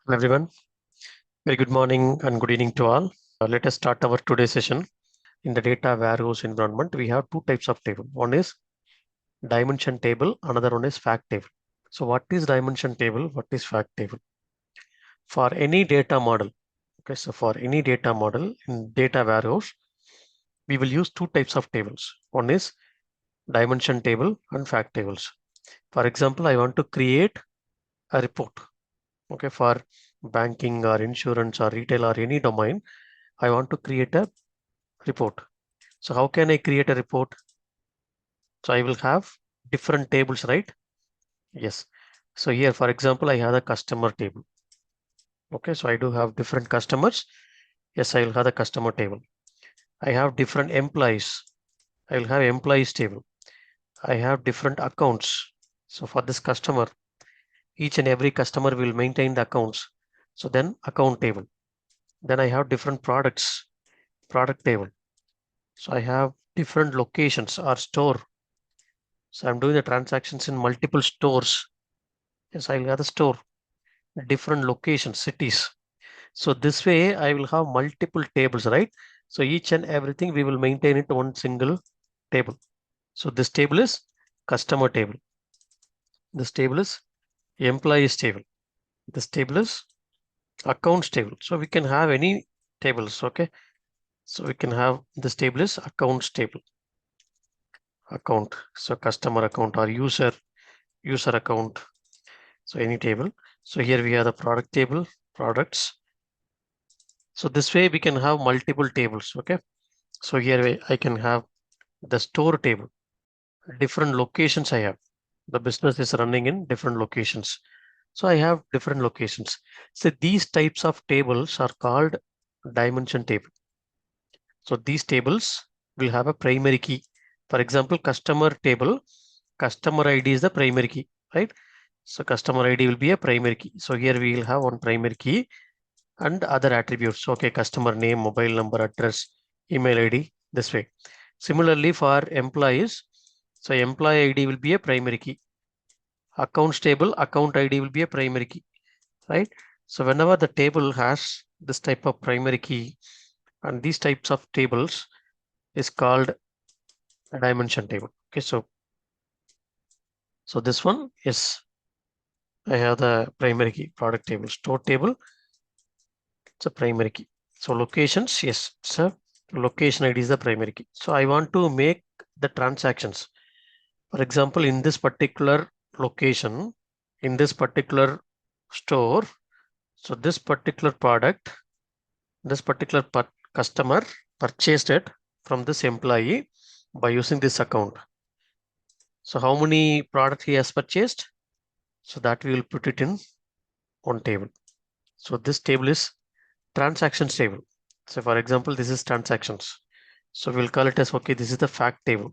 Hello everyone. Very good morning and good evening to all. Let us start our today's session. In the data warehouse environment, we have two types of table. One is dimension table, another one is fact table. So what is dimension table? What is fact table? For any data model, okay, so for any data model in data warehouse, we will use two types of tables. One is dimension table and fact tables. For example, I want to create a report, okay, for banking or insurance or retail or any domain. I want to create a report. So how can I create a report? So I will have different tables, right? Yes. So here, for example, I have a customer table. Okay, so I do have different customers. Yes, I will have the customer table. I have different employees. I will have employees table. I have different accounts. So for this customer, each and every customer will maintain the accounts. So then account table. Then I have different products, product table. So I have different locations or store. So I'm doing the transactions in multiple stores. Yes, I'll have the store, different locations, cities. So this way I will have multiple tables, right? So each and everything we will maintain it one single table. So this table is customer table. This table is employees table. This table is accounts table. So we can have any tables, okay? So we can have this table is accounts table. Account. So customer account or user account. So any table. So here we have the product table, products. So this way we can have multiple tables, okay? So here I can have the store table, different locations I have. The business is running in different locations. So I have different locations. So these types of tables are called dimension table. So these tables will have a primary key. For example, customer table, customer ID is the primary key, right? So customer ID will be a primary key. So here we will have one primary key and other attributes. Okay, customer name, mobile number, address, email ID, this way. Similarly for employees, so employee ID will be a primary key. Accounts table, account ID will be a primary key, right? So whenever the table has this type of primary key and these types of tables is called a dimension table. Okay, so this one is I have the primary key, product table, store table, it's a primary key. So locations, yes, so location ID is the primary key. So I want to make the transactions. For example, in this particular location, in this particular store, so this particular product, this particular customer purchased it from this employee by using this account. So how many products he has purchased? So that we will put it in one table. So this table is transactions table. So for example, this is transactions. So we'll call it as, okay, this is the fact table.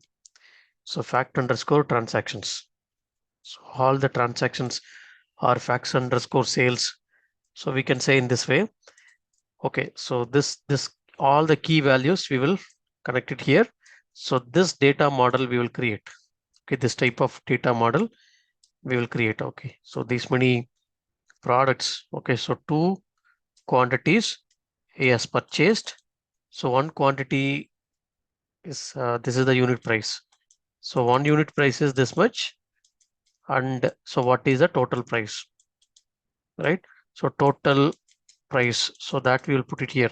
So fact underscore transactions. So all the transactions are facts underscore sales. So we can say in this way, okay, so this all the key values we will connect it here. So this data model we will create. Okay, this type of data model we will create. Okay, so these many products. Okay, so two quantities he has purchased. So one quantity is this is the unit price. So one unit price is this much. And so what is the total price, right? So total price. So that we will put it here.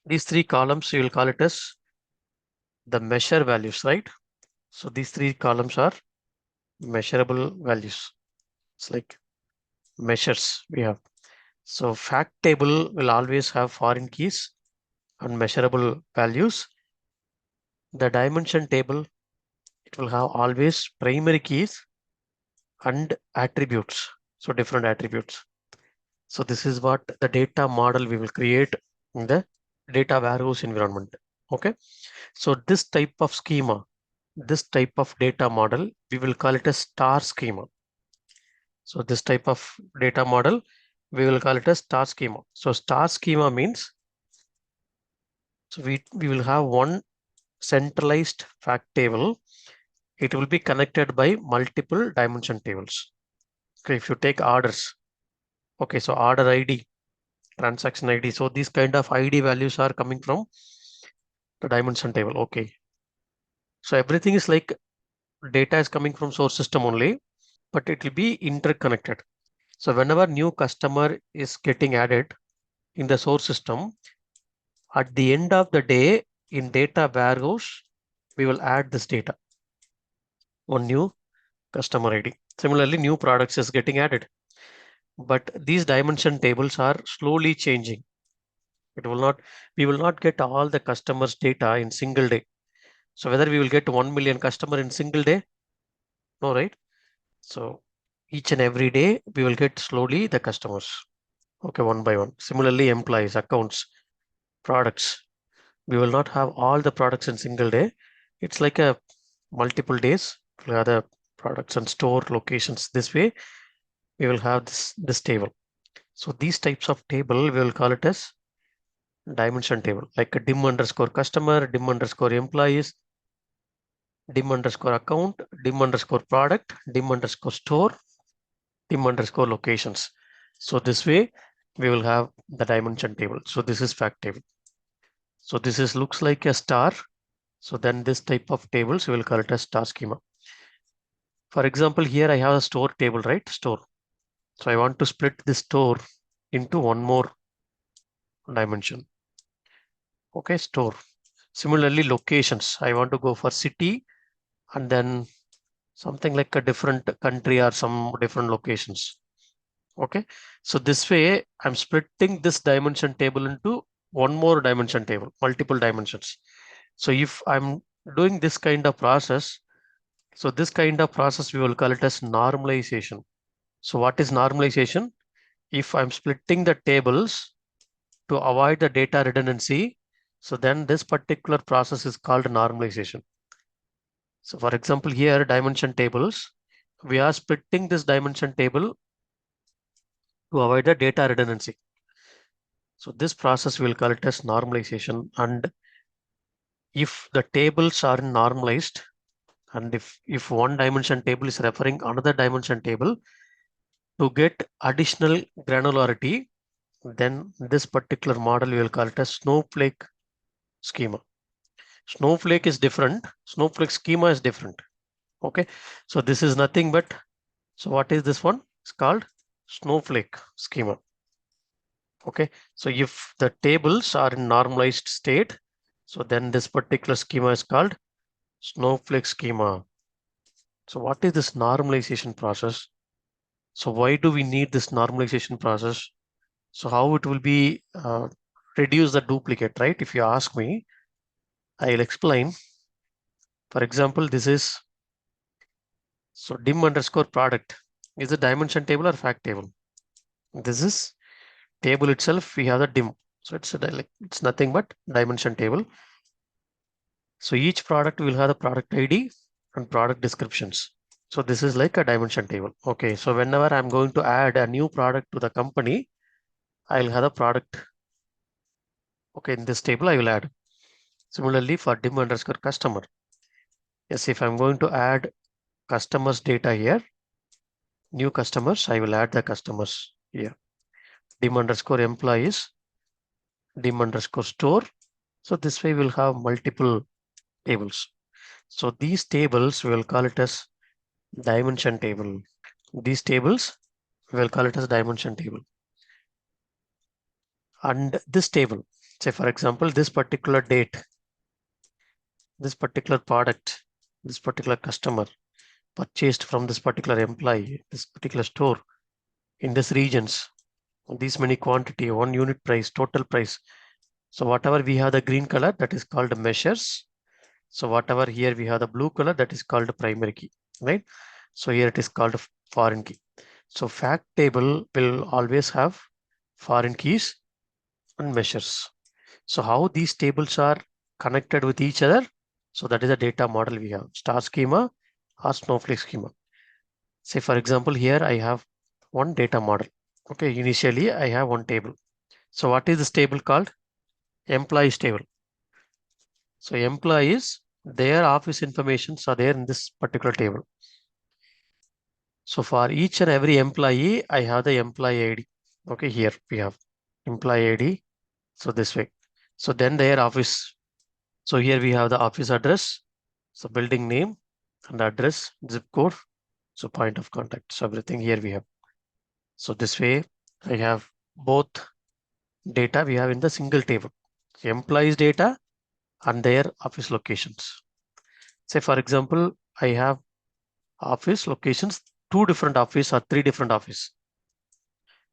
These three columns, you will call it as the measure values, right? So these three columns are measurable values. It's like measures we have. So fact table will always have foreign keys and measurable values. The dimension table, it will have always primary keys and attributes. So different attributes. So this is what the data model we will create in the data warehouse environment. Okay. So this type of schema, this type of data model, we will call it a star schema. So this type of data model, we will call it a star schema. So star schema means, so we will have one centralized fact table. It will be connected by multiple dimension tables. Okay, if you take orders, Okay, so order ID, transaction ID. So these kind of ID values are coming from the dimension table. Okay. So everything is like data is coming from source system only, but it will be interconnected. So whenever new customer is getting added in the source system, at the end of the day in data warehouse, we will add this data, one new customer ID. Similarly, new products is getting added, but these dimension tables are slowly changing. It will not, we will not get all the customers data in single day. So whether we will get 1 million customer in single day, no, right? So each and every day we will get slowly the customers. Okay, one by one. Similarly, employees, accounts, products. We will not have all the products in single day. It's like a multiple days for other products and store locations. This way, we will have this table. So these types of table, we will call it as dimension table, like a dim underscore customer, dim underscore employees, dim underscore account, dim underscore product, dim underscore store, dim underscore locations. So this way we will have the dimension table. So this is fact table. So this is looks like a star. So then this type of tables we will call it as star schema. For example, here I have a store table, right? Store. So I want to split this store into one more dimension. Okay, store. Similarly, locations. I want to go for city and then something like a different country or some different locations. Okay, so this way I'm splitting this dimension table into one more dimension table, multiple dimensions. So if I'm doing this kind of process, so this kind of process we will call it as normalization. So what is normalization? If I'm splitting the tables to avoid the data redundancy, so then this particular process is called normalization. So for example, here dimension tables, we are splitting this dimension table to avoid the data redundancy. So this process we'll call it as normalization. And if the tables are normalized, and if one dimension table is referring another dimension table to get additional granularity, then this particular model we will call it as snowflake schema. Snowflake is different. Snowflake schema is different. Okay. So this is nothing but, so what is this one? It's called snowflake schema. Okay, so if the tables are in normalized state, so then this particular schema is called snowflake schema. So what is this normalization process? So why do we need this normalization process? So how it will be reduce the duplicate, right? If you ask me, I'll explain. For example, this is, so dim underscore product is a dimension table or fact table. This is table itself, we have the dim. So it's nothing but dimension table. So each product will have the product ID and product descriptions. So this is like a dimension table. Okay, so whenever I'm going to add a new product to the company, I'll have the product. Okay, in this table I will add. Similarly for dim underscore customer. Yes, if I'm going to add customers data here, new customers, I will add the customers here. Dim underscore employees, dim underscore store. So this way we'll have multiple tables. So these tables we'll call it as dimension table. These tables we'll call it as dimension table. And this table, say for example, this particular date, this particular product, this particular customer purchased from this particular employee, this particular store in this regions, these many quantity, one unit price, total price. So whatever we have the green color, that is called measures. So whatever here we have the blue color, that is called primary key, right? So here it is called foreign key. So fact table will always have foreign keys and measures. So how these tables are connected with each other? So that is a data model we have, star schema or snowflake schema. Say for example, here I have one data model. Okay, initially I have one table. So what is this table called? Employees table. So employees, their office informations are there in this particular table. So for each and every employee, I have the employee ID. Okay, here we have employee ID. So this way. So then their office. So here we have the office address. So building name and address, zip code. So point of contact. So everything here we have. So this way I have both data we have in the single table. Employees data and their office locations. Say for example, I have office locations, 2 different office or 3 different office,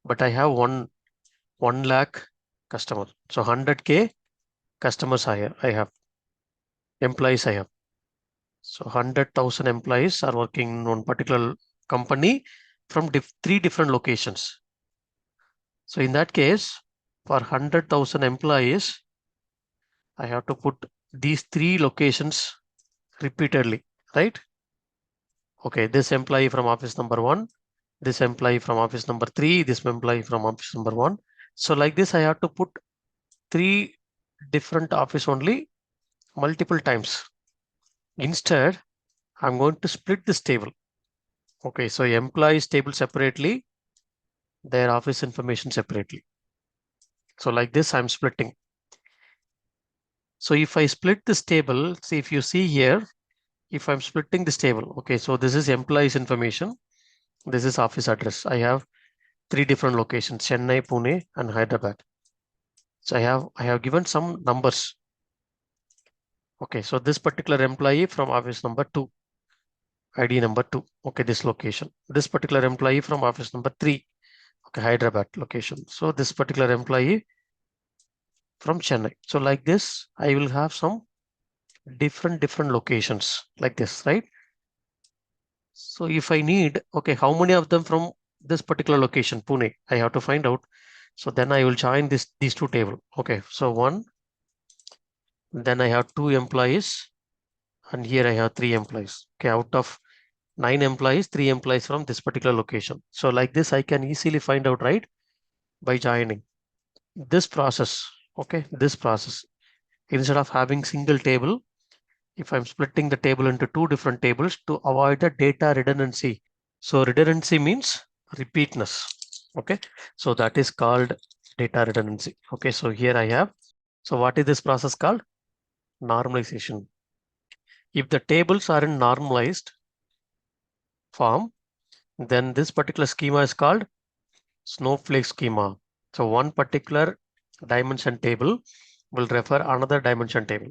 but I have 1 lakh customer. So 100K customers I have, employees I have. So 100,000 employees are working in one particular company from 3 different locations. So in that case, for 100,000 employees, I have to put these 3 locations repeatedly, right? Okay, this employee from office number 1, this employee from office number 3, this employee from office number 1. So like this, I have to put 3 different office only multiple times. Instead, I'm going to split this table. Okay, so employees table separately, their office information separately. So like this, I'm splitting. So if I split this table, see if you see here, if I'm splitting this table, okay, so this is employees information, this is office address. I have 3 different locations, Chennai, Pune, and Hyderabad. So I have given some numbers. Okay, so this particular employee from office number 2, ID number 2, okay, this location. This particular employee from office number 3, okay, Hyderabad location. So this particular employee from Chennai. So like this, I will have some different locations like this, right? So if I need, okay, how many of them from this particular location, Pune, I have to find out. So then I will join these 2 table. Okay, so 1, then I have 2 employees, and here I have 3 employees. Okay, out of 9 employees, 3 employees from this particular location. So like this, I can easily find out, right? By joining this process. Okay, this process. Instead of having single table, if I'm splitting the table into 2 different tables to avoid the data redundancy. So redundancy means repeatness. Okay, so that is called data redundancy. Okay, so here I have. So what is this process called? Normalization. If the tables are in normalized form, then this particular schema is called snowflake schema. So one particular dimension table will refer another dimension table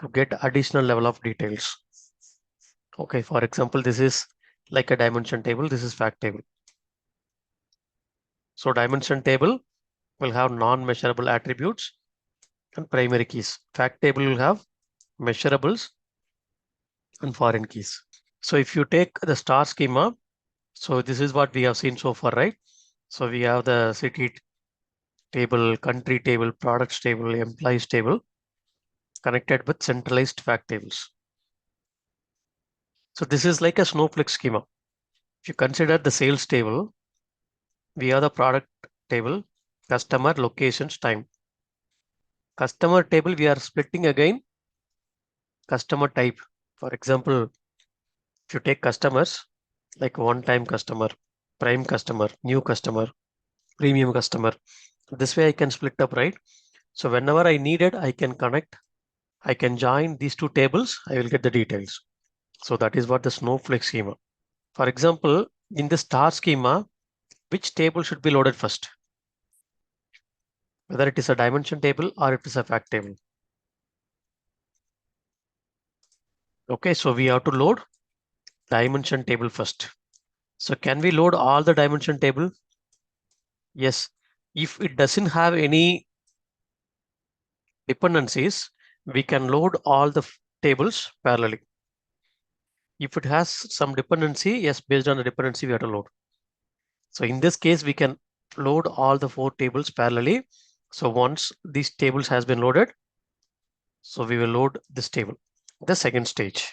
to get additional level of details. Okay, for example, this is like a dimension table. This is fact table. So dimension table will have non-measurable attributes and primary keys. Fact table will have measurables and foreign keys. So if you take the star schema, so this is what we have seen so far, right? So we have the city table, country table, products table, employees table connected with centralized fact tables. So this is like a snowflake schema. If you consider the sales table, we have the product table, customer, locations, time. Customer table, we are splitting again customer type. For example, if you take customers like one-time customer, prime customer, new customer, premium customer, this way I can split up, right? So whenever I need it, I can connect, I can join these 2 tables, I will get the details. So that is what the snowflake schema. For example, in the star schema, which table should be loaded first? Whether it is a dimension table or it is a fact table. Okay, so we have to load dimension table first. So can we load all the dimension table? Yes. If it doesn't have any dependencies, we can load all the tables parallelly. If it has some dependency, yes, based on the dependency, we have to load. So in this case, we can load all the 4 tables parallelly. So once these tables has been loaded, so we will load this table, the second stage.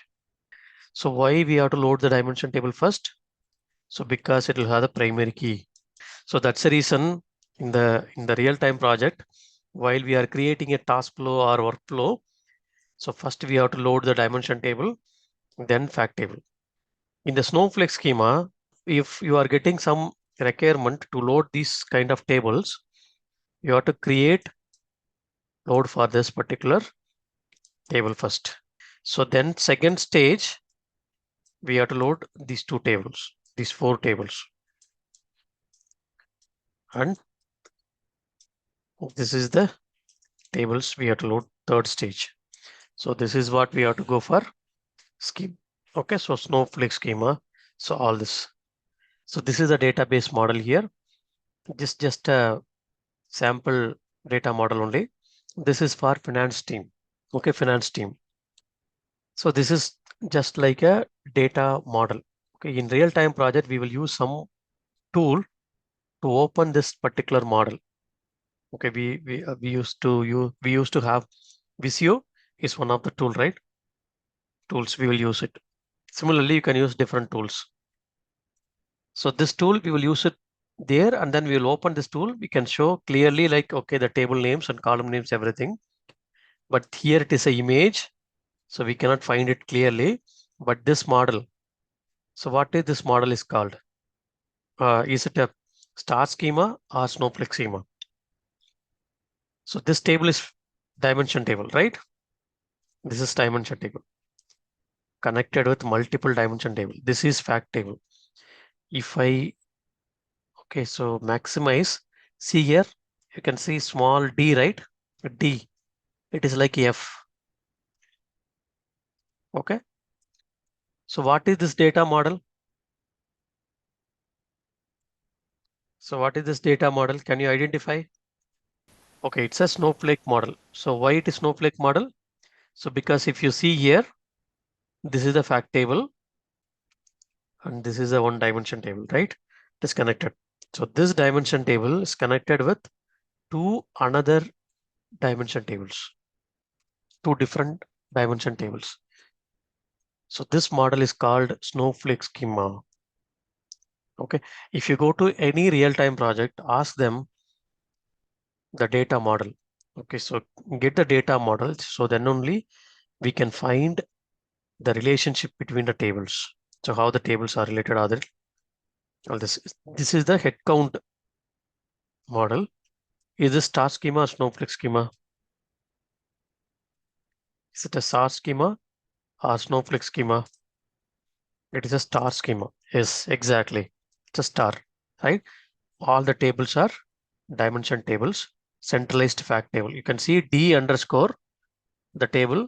So why we have to load the dimension table first? So because it will have the primary key. So that's the reason in the real-time project, while we are creating a task flow or workflow, so first we have to load the dimension table, then fact table. In the snowflake schema, if you are getting some requirement to load these kind of tables, you have to create load for this particular table first. So then second stage, we have to load these two tables, these four tables. And this is the tables we have to load third stage. So this is what we have to go for scheme. Okay, so snowflake schema. So all this. So this is a database model here. Just a sample data model only. This is for finance team. Okay, finance team. So this is just like a data model. Okay, in real-time project, we will use some tool to open this particular model. Okay, we used to have Visio is one of the tool, right? Tools we will use it. Similarly, you can use different tools. So this tool we will use it there, and then we will open this tool. We can show clearly like okay the table names and column names, everything. But here it is an image, so we cannot find it clearly. But this model. So what is this model is called? Is it a star schema or snowflake schema? So this table is dimension table, right? This is dimension table connected with multiple dimension table. This is fact table. If I, okay, so maximize, see here, you can see small d, right? D, it is like F. Okay. So what is this data model? So what is this data model? Can you identify? Okay, it's a snowflake model. So why it is snowflake model? So because if you see here, this is the fact table and this is a one dimension table, right? It is connected. So this dimension table is connected with two another dimension tables, two different dimension tables. So this model is called snowflake schema. Okay, if you go to any real-time project, ask them the data model. Okay, so get the data model. So then only we can find the relationship between the tables. So how the tables are related are all this is the head count model. Is this star schema or snowflake schema? Is it a star schema or snowflake schema? It is a star schema. Yes, exactly. It's a star, right? All the tables are dimension tables, centralized fact table. You can see D underscore the table,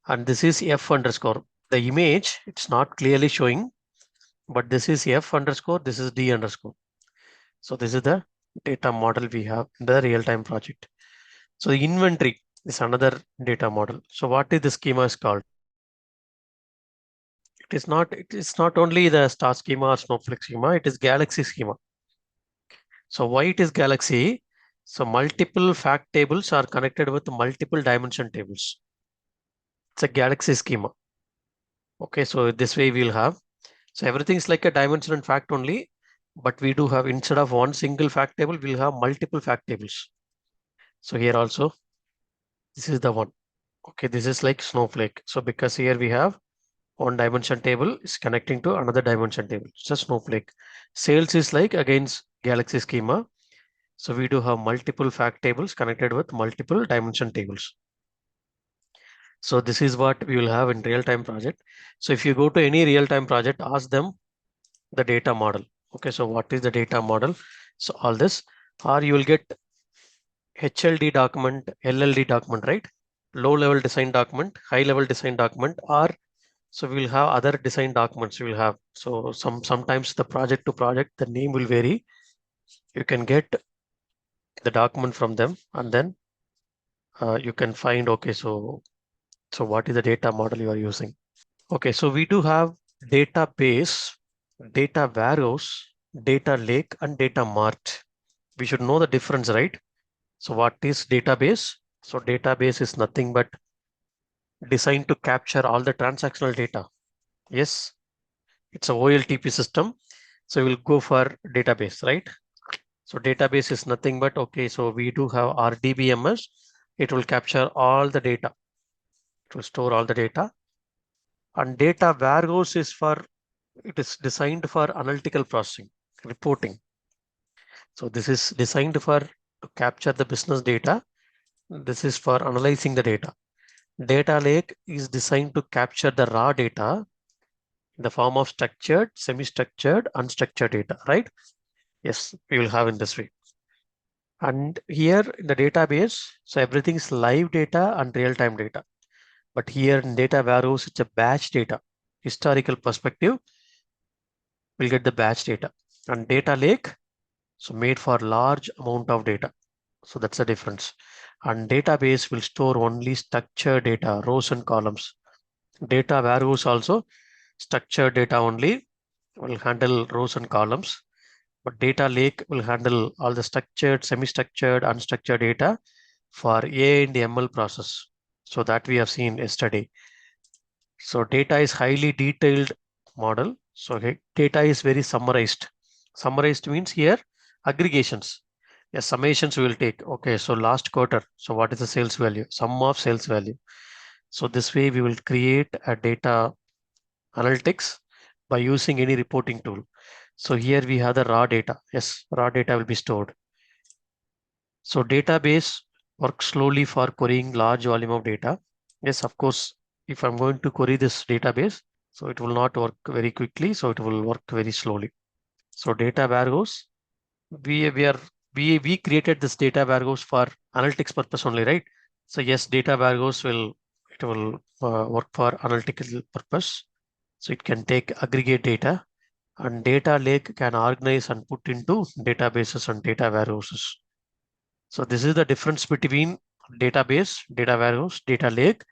and this is F underscore. The image, it's not clearly showing, but this is F underscore, this is D underscore. So this is the data model we have in the real-time project. So the inventory is another data model. So what is the schema is called? It is not only the star schema or snowflake schema, it is galaxy schema. So why it is galaxy? So multiple fact tables are connected with multiple dimension tables. It's a galaxy schema. Okay, so this way we'll have. So everything is like a dimension and fact only, but we do have instead of one single fact table, we'll have multiple fact tables. So here also, this is the one. Okay, this is like snowflake. So because here we have one dimension table is connecting to another dimension table. It's a snowflake. Sales is like against galaxy schema. So we do have multiple fact tables connected with multiple dimension tables. So this is what we will have in real-time project. So if you go to any real-time project, ask them the data model. Okay, so what is the data model? So all this, or you will get HLD document, LLD document, right? Low level design document, high level design document, or so we will have other design documents we will have. So sometimes the project to project, the name will vary. You can get the document from them and then you can find, okay, so what is the data model you are using? Okay, so we do have database, data warehouse, data lake, and data mart. We should know the difference, right? So what is database? So database is nothing but designed to capture all the transactional data. Yes, it's a OLTP system. So we'll go for database, right? So database is nothing but, okay, so we do have RDBMS. It will capture all the data. It will store all the data. And data warehouse is for, it is designed for analytical processing, reporting. So this is designed for to capture the business data. This is for analyzing the data. Data lake is designed to capture the raw data in the form of structured, semi-structured, unstructured data, right? Yes, we will have in this way. And here in the database, so everything is live data and real-time data. But here in data warehouse, it's a batch data. Historical perspective, we'll get the batch data. And data lake, so made for large amount of data. So that's the difference. And database will store only structured data, rows and columns. Data warehouse also structured data only will handle rows and columns. But data lake will handle all the structured, semi-structured, unstructured data for AI and ML process. So that we have seen yesterday. So data is highly detailed model. So data is very summarized. Summarized means here aggregations. Yes, summations we will take. Okay, so last quarter. So what is the sales value? Sum of sales value. So this way we will create a data analytics by using any reporting tool. So here we have the raw data. Yes, raw data will be stored. So database works slowly for querying large volume of data. Yes, of course, if I'm going to query this database, so it will not work very quickly. So it will work very slowly. So data warehouse, we we are we created this data warehouse for analytics purpose only, right? So yes, data warehouse will work for analytical purpose. So it can take aggregate data, and data lake can organize and put into databases and data warehouses. So this is the difference between database, data warehouse, data lake,